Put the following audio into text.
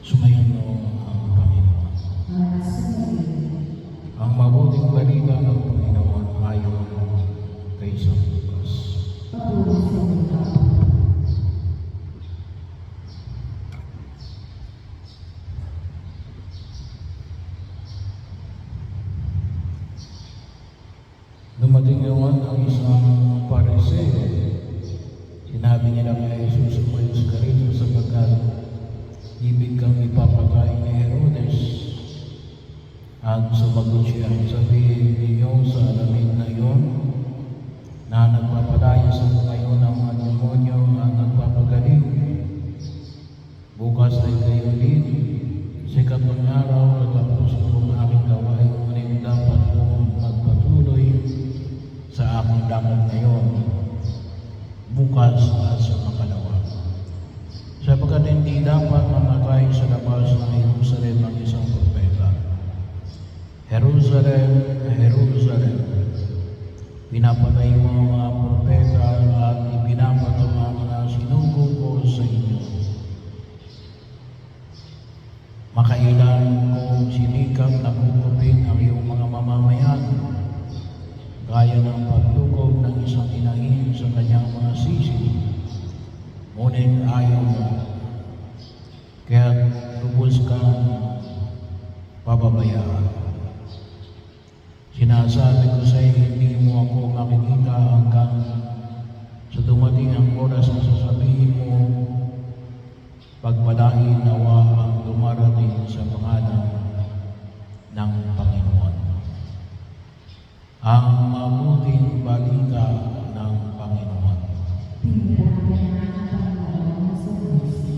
Sumayin mo ang Panginoon. Ang mabuting balita ng Panginoon ayon kay San Lucas. Dumating naman ang isang Pariseo. Sinabi niya kay Jesus, umayos ka rito sapagkat ibig kang ipapatay ni Herodes. At sumagot siya, sabihin ninyo sa alamin na iyon na nagpapadaya sa ngayon ng mga demonyo at nagpapagaling. Bukas ay kayo din. Sikat ng araw, katapos kong aking gawain, ngunit dapat kong magpatuloy sa aking lakad ngayon. Bukas at sa makalawa. Sapagkat hindi dapat mamatay sa labas ng Jerusalem ang isang propeta. Jerusalem, Jerusalem, pinapatay mo ang mga propeta at ibinabato ang mga sinugo ko sa inyo. Makailan kong sinikap na kukupin ang iyong mga mamamayan, gaya ng paglukob ng isang inahin sa kanyang mga sisi, ngunit ayaw mo, kaya lubos kang pababayaan. Sinasabi ko sa iyo, hindi mo ako makikita hanggang sa dumating ang oras na sasabihin mo, pagpalain nawa ang dumarating sa pangalan ng Panginoon. Ang mabuting balita